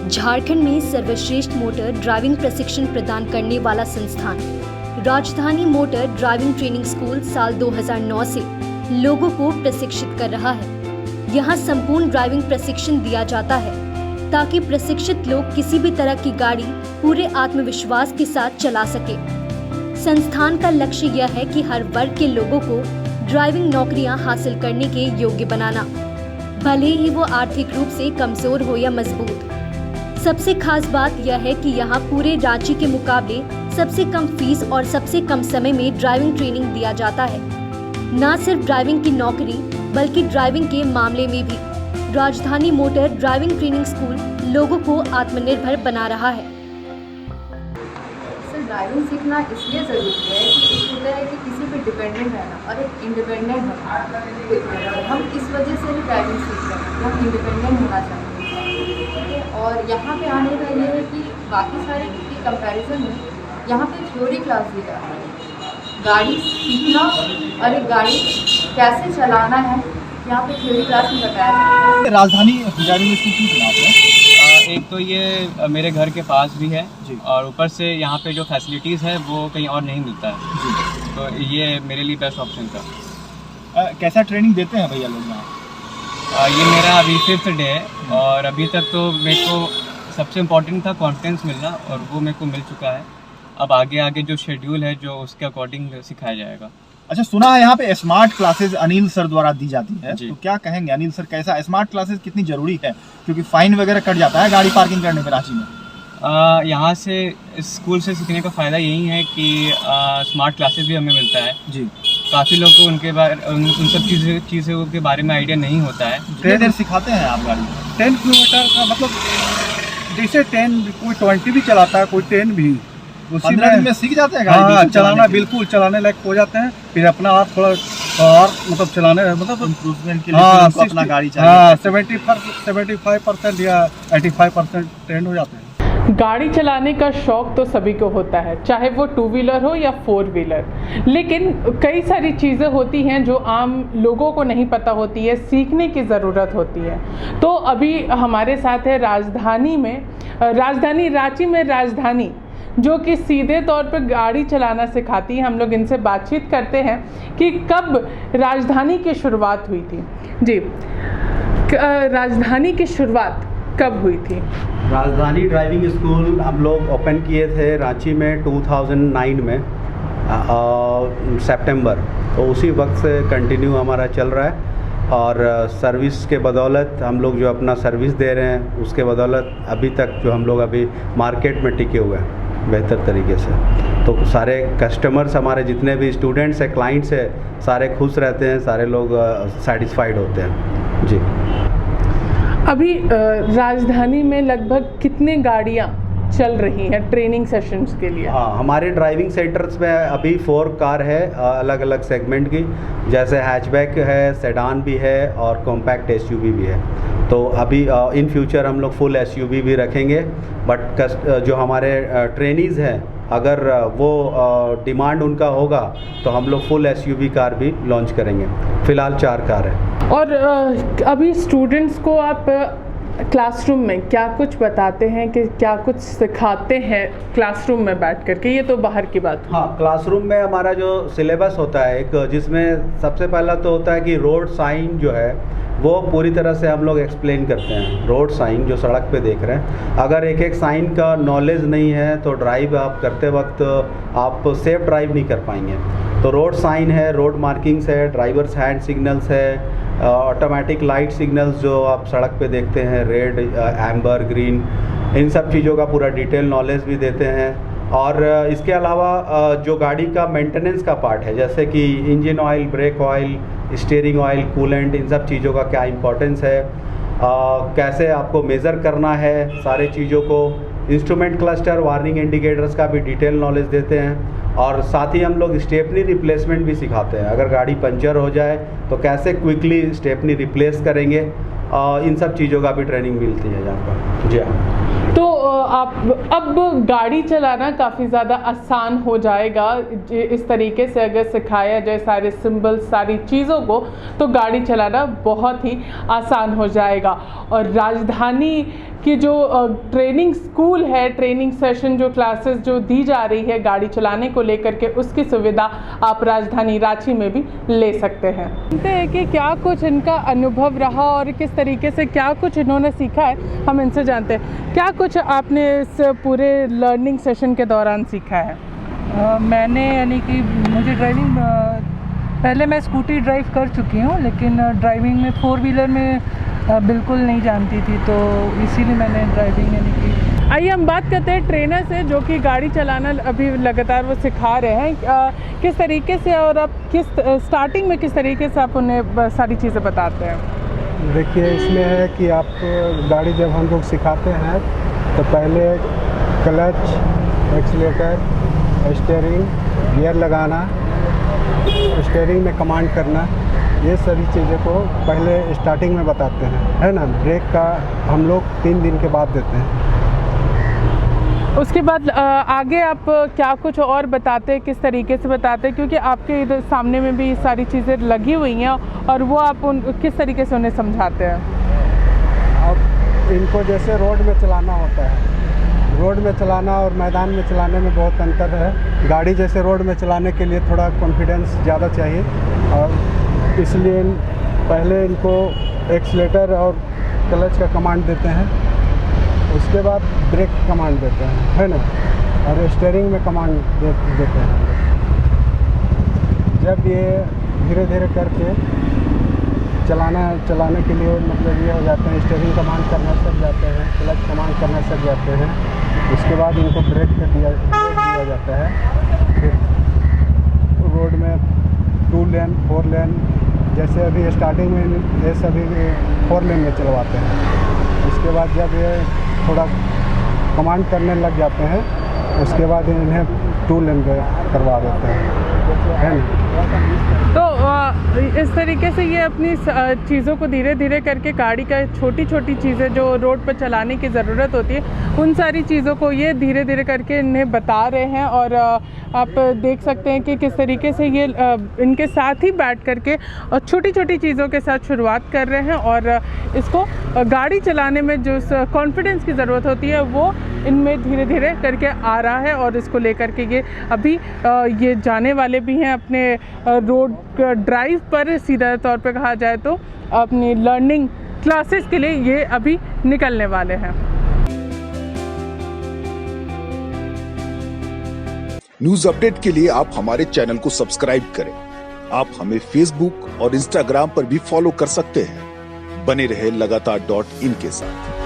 झारखंड में सर्वश्रेष्ठ motor driving प्रशिक्षण प्रदान करने वाला संस्थान राजधानी मोटर ड्राइविंग ट्रेनिंग स्कूल साल 2009 से लोगों को प्रशिक्षित कर रहा है। यहाँ संपूर्ण ड्राइविंग प्रशिक्षण दिया जाता है ताकि प्रशिक्षित लोग किसी भी तरह की गाड़ी पूरे आत्मविश्वास के साथ चला सके। संस्थान का लक्ष्य यह है कि हर वर्ग के लोगों को ड्राइविंग नौकरियां हासिल करने के योग्य बनाना, भले ही वो आर्थिक रूप से कमजोर हो या मजबूत। सबसे खास बात यह है कि यहाँ पूरे राज्य के मुकाबले सबसे कम फीस और सबसे कम समय में ड्राइविंग ट्रेनिंग दिया जाता है। न सिर्फ ड्राइविंग की नौकरी बल्कि ड्राइविंग के मामले में भी राजधानी मोटर ड्राइविंग ट्रेनिंग स्कूल लोगों को आत्मनिर्भर बना रहा है। सर, ड्राइविंग सीखना इसलिए ज़रूरी है कि एक होता है कि किसी पे डिपेंडेंट रहना और एक इंडिपेंडेंट होना। हम इस वजह से भी ड्राइविंग सीख रहे हैं, हम इंडिपेंडेंट होना चाहते हैं। और यहाँ पे आने का ये है कि बाकी सारे की कंपैरिजन में यहाँ पे थ्योरी क्लास दी जाती है। गाड़ी सीखना और एक गाड़ी कैसे चलाना है यहाँ पे थ्योरी क्लास में बताया जाता है। राजधानी ड्राइविंग स्कूल की बात है, एक तो ये मेरे घर के पास भी है और ऊपर से यहाँ पे जो फैसिलिटीज़ है वो कहीं और नहीं मिलता है, तो ये मेरे लिए बेस्ट ऑप्शन था। कैसा ट्रेनिंग देते हैं भैया लोग यहाँ? ये मेरा अभी 5th डे है और अभी तक तो मेरे को सबसे इम्पोर्टेंट था कॉन्फिडेंस मिलना और वो मेरे को मिल चुका है। अब आगे जो शेड्यूल है जो उसके अकॉर्डिंग सिखाया जाएगा। अच्छा, सुना है यहाँ पे स्मार्ट क्लासेस अनिल सर द्वारा दी जाती है, जी। तो क्या कहेंगे अनिल सर, कैसा स्मार्ट क्लासेस कितनी जरूरी है? क्योंकि फाइन वगैरह कट जाता है गाड़ी पार्किंग करने पे रांची में। यहाँ से इस स्कूल से सीखने का फ़ायदा यही है कि स्मार्ट क्लासेस भी हमें मिलता है। जी, काफ़ी लोग को उनके बारे उन सब चीज़ों के बारे में आइडिया नहीं होता है। कितनी देर सिखाते हैं आप गाड़ी? 10 किलोमीटर का मतलब जैसे 10 कोई 20 भी चलाता है, कोई 10 भी, उसी 15 दिन में सीख जाते हैं गाड़ी? हाँ, बिल्कुल चलाना के? बिल्कुल चलाने लायक हो जाते हैं। फिर अपना आप थोड़ा और मतलब चलाने मतलब इम्प्रूवमेंट के लिए फिर उनको अपना गाड़ी चाहिए। हाँ, 75% या 85% ट्रेंड हो जाते हैं। गाड़ी चलाने का शौक़ तो सभी को होता है, चाहे वो 2 व्हीलर हो या 4 व्हीलर, लेकिन कई सारी चीज़ें होती हैं जो आम लोगों को नहीं पता होती है, सीखने की ज़रूरत होती है। तो अभी हमारे साथ है राजधानी रांची में राजधानी, जो कि सीधे तौर पर गाड़ी चलाना सिखाती है। हम लोग इनसे बातचीत करते हैं कि कब राजधानी की शुरुआत हुई थी। जी, राजधानी की शुरुआत कब हुई थी? राजधानी ड्राइविंग स्कूल हम लोग ओपन किए थे रांची में 2009 में सितंबर, तो उसी वक्त से कंटिन्यू हमारा चल रहा है। और सर्विस के बदौलत हम लोग जो अपना सर्विस दे रहे हैं उसके बदौलत अभी तक जो हम लोग अभी मार्केट में टिके हुए हैं बेहतर तरीके से। तो सारे कस्टमर्स हमारे जितने भी स्टूडेंट्स हैं, क्लाइंट्स हैं, सारे खुश रहते हैं, सारे लोग सेटिस्फाइड होते हैं। जी, अभी राजधानी में लगभग कितने गाड़ियाँ चल रही हैं ट्रेनिंग सेशंस के लिए? हाँ, हमारे ड्राइविंग सेंटर्स में अभी 4 कार है अलग अलग सेगमेंट की, जैसे हैचबैक है, सेडान भी है और कॉम्पैक्ट एसयूवी भी है। तो अभी इन फ्यूचर हम लोग फुल एसयूवी भी रखेंगे, बट जो हमारे ट्रेनीज़ हैं अगर वो डिमांड उनका होगा तो हम लोग फुल एसयूवी कार भी लॉन्च करेंगे। फ़िलहाल 4 कार है। और अभी स्टूडेंट्स को आप क्लासरूम में क्या कुछ बताते हैं कि क्या कुछ सिखाते हैं क्लासरूम में बैठ कर के? ये तो बाहर की बात हुई। हाँ, क्लासरूम में हमारा जो सिलेबस होता है एक, जिसमें सबसे पहला तो होता है कि रोड साइन जो है वो पूरी तरह से हम लोग एक्सप्लेन करते हैं। रोड साइन जो सड़क पे देख रहे हैं, अगर एक साइन का नॉलेज नहीं है तो ड्राइव आप करते वक्त आप सेफ ड्राइव नहीं कर पाएंगे। तो रोड साइन है, रोड मार्किंग्स है, ड्राइवर्स हैंड सिग्नल्स है, ऑटोमेटिक लाइट सिग्नल्स जो आप सड़क पे देखते हैं, रेड, एम्बर, ग्रीन, इन सब चीज़ों का पूरा डिटेल नॉलेज भी देते हैं। और इसके अलावा जो गाड़ी का मेंटेनेंस का पार्ट है, जैसे कि engine oil, brake oil, steering oil, coolant, इन सब चीज़ों का क्या इंपॉर्टेंस है, कैसे आपको मेज़र करना है सारे चीज़ों को, इंस्ट्रूमेंट क्लस्टर, वार्निंग इंडिकेटर्स का भी डिटेल नॉलेज देते हैं। और साथ ही हम लोग स्टेपनी रिप्लेसमेंट भी सिखाते हैं। अगर गाड़ी पंचर हो जाए तो कैसे क्विकली स्टेपनी रिप्लेस करेंगे, इन सब चीज़ों का भी ट्रेनिंग मिलती है यहाँ पर। जी हाँ। तो आप अब गाड़ी चलाना काफ़ी ज़्यादा आसान हो जाएगा इस तरीके से अगर सिखाया जाए सारे सिंबल्स सारी चीज़ों को, तो गाड़ी चलाना बहुत ही आसान हो जाएगा। और राजधानी की जो ट्रेनिंग स्कूल है, ट्रेनिंग सेशन जो क्लासेस जो दी जा रही है गाड़ी चलाने को लेकर के, उसकी सुविधा आप राजधानी रांची में भी ले सकते हैं। जानते हैं कि क्या कुछ इनका अनुभव रहा और किस तरीके से क्या कुछ इन्होंने सीखा है, हम इनसे जानते हैं। क्या कुछ आपने इस पूरे लर्निंग सेशन के दौरान सीखा है? मैंने यानी कि मुझे ड्राइविंग पहले मैं स्कूटी ड्राइव कर चुकी हूँ, लेकिन ड्राइविंग में 4 व्हीलर में बिल्कुल नहीं जानती थी, तो इसीलिए मैंने ड्राइविंग यानी कि। आइए हम बात करते हैं ट्रेनर से जो कि गाड़ी चलाना अभी लगातार वो सिखा रहे हैं। किस तरीके से और आप किस स्टार्टिंग में किस तरीके से आप उन्हें सारी चीज़ें बताते हैं? देखिए, इसमें है कि आप गाड़ी जब हम लोग सिखाते हैं तो पहले क्लच, एक्सीलेटर, स्टीयरिंग, गियर लगाना, स्टीयरिंग में कमांड करना, ये सभी चीज़ों को पहले स्टार्टिंग में बताते हैं, है ना। ब्रेक का हम लोग 3 दिन के बाद देते हैं। उसके बाद आगे आप क्या कुछ और बताते हैं, किस तरीके से बताते हैं? क्योंकि आपके इधर सामने में भी सारी चीज़ें लगी हुई हैं और वो आप किस तरीके से उन्हें समझाते हैं? अब इनको जैसे रोड में चलाना होता है, रोड में चलाना और मैदान में चलाने में बहुत अंतर है। गाड़ी जैसे रोड में चलाने के लिए थोड़ा कॉन्फिडेंस ज़्यादा चाहिए, और इसलिए पहले इनको एक्सीलेटर और क्लच का कमांड देते हैं, उसके बाद ब्रेक कमांड देते हैं, है ना, और स्टीयरिंग में कमांड देते हैं। जब ये धीरे धीरे करके चलाने के लिए मतलब ये हो जाते हैं, स्टीयरिंग कमांड करना सीख जाते हैं, क्लच कमांड करना सीख जाते हैं, उसके बाद इनको ब्रेक दिया जाता है। फिर रोड में 2 लेन 4 लेन, जैसे अभी स्टार्टिंग में ये सभी 4 लेन में चलवाते हैं। उसके बाद जब ये थोड़ा कमांड करने लग जाते हैं, उसके बाद इन्हें 2 लेन करवा देते हैं, है ना। तो इस तरीके से ये अपनी चीज़ों को धीरे धीरे करके गाड़ी का छोटी छोटी चीज़ें जो रोड पर चलाने की ज़रूरत होती है, उन सारी चीज़ों को ये धीरे धीरे करके इन्हें बता रहे हैं। और आप देख सकते हैं कि किस तरीके से ये इनके साथ ही बैठ करके और छोटी छोटी चीज़ों के साथ शुरुआत कर रहे हैं, और इसको गाड़ी चलाने में जो कॉन्फिडेंस की ज़रूरत होती है वो इनमें धीरे धीरे करके आ रहा है। और इसको लेकर के ये अभी ये जाने वाले भी हैं अपने रोड ड्राइव पर, सीधा तौर पे कहा जाए तो अपनी लर्निंग क्लासेस के लिए ये अभी निकलने वाले हैं। न्यूज अपडेट के लिए आप हमारे चैनल को सब्सक्राइब करें। आप हमें फेसबुक और इंस्टाग्राम पर भी फॉलो कर सकते हैं। बने रहे लगातार .in के साथ।